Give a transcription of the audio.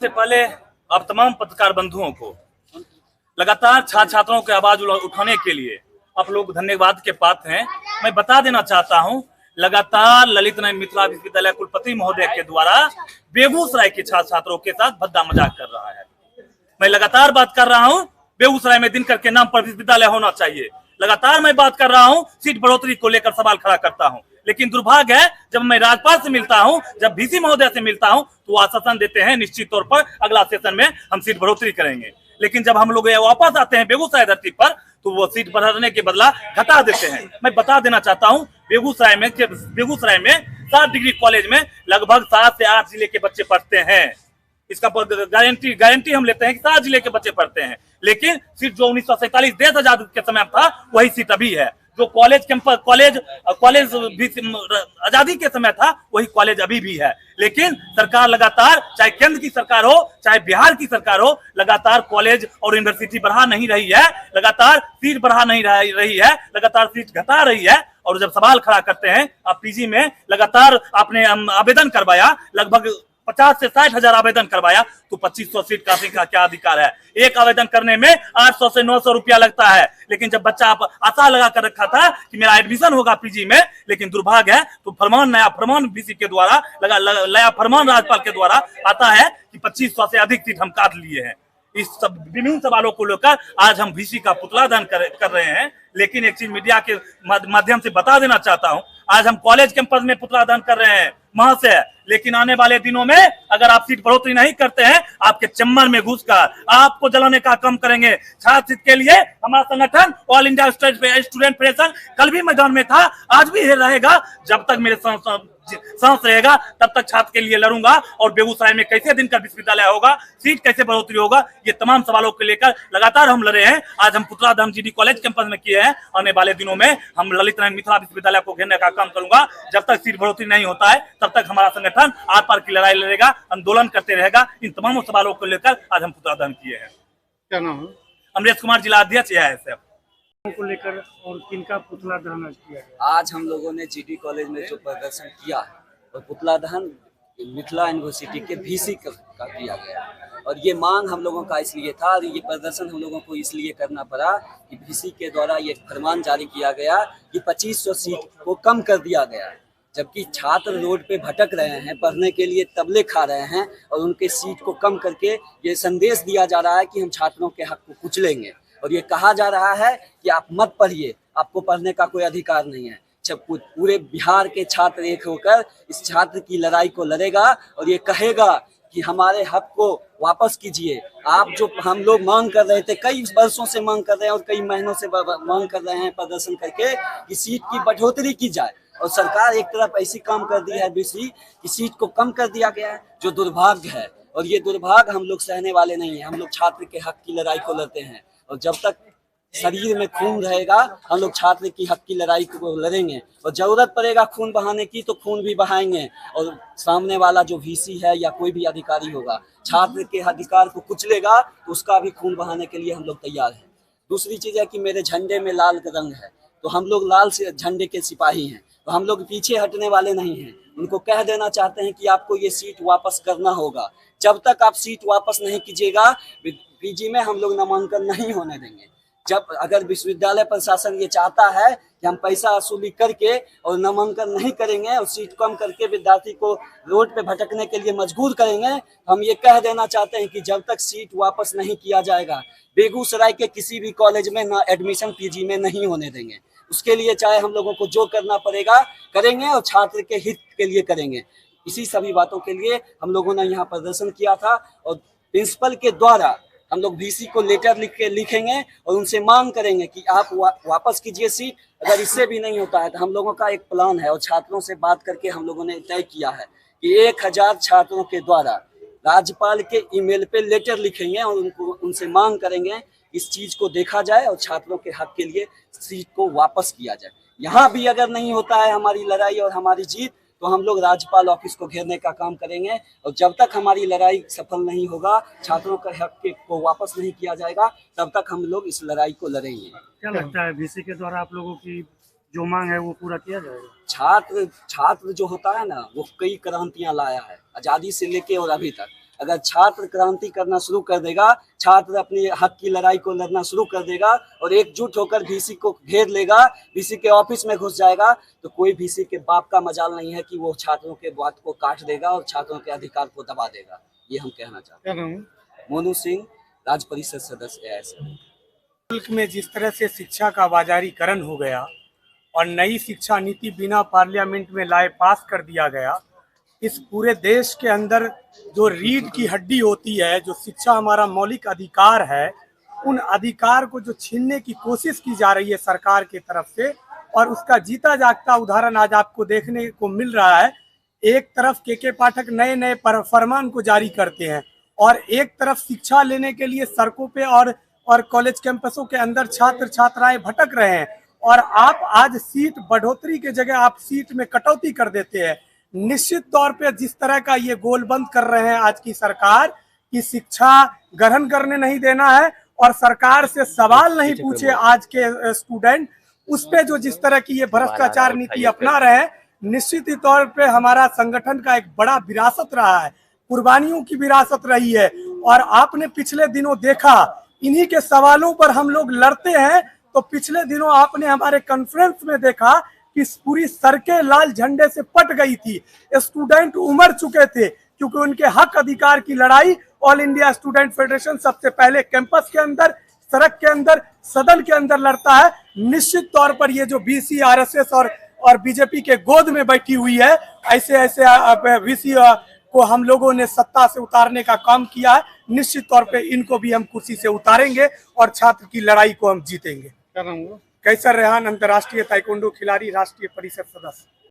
से पहले आप तमाम पत्रकार बंधुओं को लगातार छात्र छात्राओं की आवाज उठाने के लिए आप लोग धन्यवाद के पात्र हैं। मैं बता देना चाहता हूं, लगातार ललित नारायण मिथिला विश्वविद्यालय कुलपति महोदय के द्वारा बेगूसराय के छात्र छात्रों के साथ भद्दा मजाक कर रहा है। मैं लगातार बात कर रहा हूं, बेगूसराय में दिनकर के नाम पर विश्वविद्यालय होना चाहिए। लगातार मैं बात कर रहा हूं, सीट बढ़ोतरी को लेकर सवाल खड़ा करता हूं, लेकिन दुर्भाग्य है जब मैं राज्यपाल से मिलता हूं, जब वीसी महोदय से मिलता हूं, तो वो आश्वासन देते हैं निश्चित तौर पर अगला सेशन में हम सीट बढ़ोतरी करेंगे। लेकिन जब हम लोग वापस आते हैं बेगूसराय धरती पर, तो वो सीट बढ़ाने के बदला घटा देते हैं। मैं बता देना चाहता हूं, बेगूसराय में 7 डिग्री कॉलेज में लगभग 7 से 8 जिले के बच्चे पढ़ते हैं। इसका गारंटी हम लेते हैं कि 7 जिले के बच्चे पढ़ते हैं। लेकिन सीट जो 1947 देश आजाद के समय था, वही सीट अभी है। जो कॉलेज आजादी के समय था, वही कॉलेज अभी भी है। लेकिन सरकार लगातार, चाहे केंद्र की सरकार हो चाहे बिहार की सरकार हो, लगातार कॉलेज और यूनिवर्सिटी बढ़ा नहीं रही है, लगातार सीट बढ़ा नहीं रही है, लगातार सीट घटा रही है। और जब सवाल खड़ा करते हैं, आप पीजी में लगातार आपने आवेदन करवाया, लगभग 50 से 60 हजार आवेदन करवाया, तो 2500 सीट काटने का क्या अधिकार है? एक आवेदन करने में 800 से 900 रुपया लगता है। लेकिन जब बच्चा आशा लगा कर रखा था कि मेरा एडमिशन होगा पीजी में, लेकिन दुर्भाग्य है तो नया फरमान वीसी के द्वारा नया फरमान राज्यपाल के द्वारा आता है कि 2500 से अधिक सीट हम काट लिए हैं। इस सब विभिन्न सवालों को लेकर आज हम वीसी का पुतला दहन कर रहे हैं। लेकिन एक चीज मीडिया के माध्यम से बता देना चाहता हूं, आज हम कॉलेज कैंपस में पुतला दहन कर रहे हैं महाशय, लेकिन आने वाले दिनों में अगर आप सीट बढ़ोतरी नहीं करते हैं, आपके चम्बर में घुसकर आपको जलाने का काम करेंगे। छात्र के लिए हमारा संगठन ऑल इंडिया स्टूडेंट फेडरेशन कल भी मैदान में था, आज भी रहेगा। जब तक मेरे सांस रहेगा तब तक छात्र के लिए लड़ूंगा। और बेगूसराय में कैसे दिनकर विश्वविद्यालय होगा, सीट कैसे बढ़ोतरी होगा, ये तमाम सवालों को लेकर लगातार हम लड़े हैं। आज हम पुतला दहन जीडी कॉलेज कैंपस में किए हैं। आने वाले दिनों में हम ललित नारायण मिथिला विश्वविद्यालय को घेरने का काम करूंगा। जब तक सीट बढ़ोतरी नहीं होता है, तब तक हमारा संगठन आर पार की लड़ाई लड़ेगा, आंदोलन करते रहेगा। इन तमाम सवालों को लेकर आज हम पुतला दहन किए हैं। क्या नाम है? अमरेश कुमार, जिला अध्यक्ष AISF को लेकर और किनका पुतला दहन किया गया? आज हम लोगों ने जीडी कॉलेज में जो प्रदर्शन किया है, और पुतला दहन मिथिला यूनिवर्सिटी के वीसी का किया गया। और ये मांग हम लोगों का इसलिए था, और ये प्रदर्शन हम लोगों को इसलिए करना पड़ा कि वीसी के द्वारा ये फरमान जारी किया गया कि 2500 सीट को कम कर दिया गया। जबकि छात्र रोड पे भटक रहे हैं, पढ़ने के लिए तबले खा रहे हैं, और उनके सीट को कम करके ये संदेश दिया जा रहा है कि हम छात्रों के हक को कुचलेंगे। और ये कहा जा रहा है कि आप मत पढ़िए, आपको पढ़ने का कोई अधिकार नहीं है। जब पूरे बिहार के छात्र एक होकर इस छात्र की लड़ाई को लड़ेगा और ये कहेगा कि हमारे हक को वापस कीजिए। आप जो हम लोग मांग कर रहे थे, कई वर्षों से मांग कर रहे हैं और कई महीनों से मांग कर रहे हैं प्रदर्शन करके कि सीट की बढ़ोतरी की जाए, और सरकार एक तरफ ऐसी काम कर दी है वीसी कि सीट को कम कर दिया गया है, जो दुर्भाग्य है। और ये दुर्भाग्य हम लोग सहने वाले नहीं है। हम लोग छात्र के हक की लड़ाई को लड़ते हैं, और जब तक शरीर में खून रहेगा हम लोग छात्र की हक की लड़ाई को लड़ेंगे। और जरूरत पड़ेगा खून बहाने की तो खून भी बहाएंगे। और सामने वाला जो वीसी है या कोई भी अधिकारी होगा, छात्र के अधिकार को कुचलेगा तो उसका भी खून बहाने के लिए हम लोग तैयार हैं। दूसरी चीज़ है कि मेरे झंडे में लाल रंग है, तो हम लोग लाल से झंडे के सिपाही हैं, तो हम लोग पीछे हटने वाले नहीं हैं। उनको कह देना चाहते हैं कि आपको ये सीट वापस करना होगा। जब तक आप सीट वापस नहीं कीजिएगा, पीजी में हम लोग नामांकन नहीं होने देंगे। जब अगर विश्वविद्यालय प्रशासन ये चाहता है कि हम पैसा वसूली करके और नामांकन नहीं करेंगे और सीट कम करके विद्यार्थी को रोड पे भटकने के लिए मजबूर करेंगे, हम ये कह देना चाहते हैं कि जब तक सीट वापस नहीं किया जाएगा, बेगूसराय के किसी भी कॉलेज में ना एडमिशन पीजी में नहीं होने देंगे। उसके लिए चाहे हम लोगों को जो करना पड़ेगा करेंगे, और छात्र के हित के लिए करेंगे। इसी सभी बातों के लिए हम लोगों ने यहाँ प्रदर्शन किया था, और प्रिंसिपल के द्वारा हम लोग वीसी को लेटर लिखेंगे और उनसे मांग करेंगे कि आप वापस कीजिए सीट। अगर इससे भी नहीं होता है तो हम लोगों का एक प्लान है, और छात्रों से बात करके हम लोगों ने तय किया है कि 1000 छात्रों के द्वारा राज्यपाल के ईमेल पे लेटर लिखेंगे और उनसे मांग करेंगे इस चीज को देखा जाए और छात्रों के हक के लिए सीट को वापस किया जाए। यहाँ भी अगर नहीं होता है हमारी लड़ाई और हमारी जीत, तो हम लोग राज्यपाल ऑफिस को घेरने का काम करेंगे। और जब तक हमारी लड़ाई सफल नहीं होगा, छात्रों के हक को वापस नहीं किया जाएगा, तब तक हम लोग इस लड़ाई को लड़ेंगे। क्या लगता है वीसी के द्वारा आप लोगों की जो मांग है वो पूरा किया जाएगा? छात्र जो होता है ना, वो कई क्रांतियां लाया है आजादी से लेके और अभी तक। अगर छात्र क्रांति करना शुरू कर देगा, छात्र अपनी हक की लड़ाई को लड़ना शुरू कर देगा और एकजुट होकर वीसी को घेर लेगा, वीसी के ऑफिस में घुस जाएगा, तो कोई वीसी के बाप का मजाल नहीं है कि वो छात्रों के बात को काट देगा और छात्रों के अधिकार को दबा देगा। ये हम कहना चाहते हैं। मोनू सिंह, राज्य परिषद सदस्य AISM। मुल्क में जिस तरह से शिक्षा का बाजारीकरण हो गया और नई शिक्षा नीति बिना पार्लियामेंट में लाए पास कर दिया गया, इस पूरे देश के अंदर जो रीढ़ की हड्डी होती है, जो शिक्षा हमारा मौलिक अधिकार है, उन अधिकार को जो छीनने की कोशिश की जा रही है सरकार की तरफ से, और उसका जीता जागता उदाहरण आज आपको देखने को मिल रहा है। एक तरफ के पाठक नए नए फरमान को जारी करते हैं और एक तरफ शिक्षा लेने के लिए सड़कों पे और कॉलेज कैंपसों के अंदर छात्र छात्राएं भटक रहे हैं, और आप आज सीट बढ़ोतरी के जगह आप सीट में कटौती कर देते हैं। निश्चित तौर पे जिस तरह का ये गोलबंद कर रहे हैं आज की सरकार कि शिक्षा ग्रहण करने नहीं देना है और सरकार से सवाल नहीं पूछे आज के स्टूडेंट, उस पे जो जिस तरह की ये भ्रष्टाचार नीति अपना रहे हैं, निश्चित ही तौर पे हमारा संगठन का एक बड़ा विरासत रहा है, कुर्बानियों की विरासत रही है। और आपने पिछले दिनों देखा, इन्हीं के सवालों पर हम लोग लड़ते हैं, तो पिछले दिनों आपने हमारे कॉन्फ्रेंस में देखा कि पूरी सड़कें लाल झंडे से पट गई थी। स्टूडेंट उमड़ चुके थे क्योंकि उनके हक अधिकार की लड़ाई ऑल इंडिया स्टूडेंट फेडरेशन सबसे पहले कैंपस के अंदर, सड़क के अंदर, सदन के अंदर लड़ता है। निश्चित तौर पर ये जो BC RSS और बीजेपी के गोद में बैठी हुई है, ऐसे VC को हम लोगों ने सत्ता से उतारने का काम किया है। निश्चित तौर पे इनको भी हम कुर्सी से उतारेंगे और छात्र की लड़ाई को हम जीतेंगे। कैसर रेहान, अंतर्राष्ट्रीय ताइक्वांडो खिलाड़ी, राष्ट्रीय परिषद सदस्य।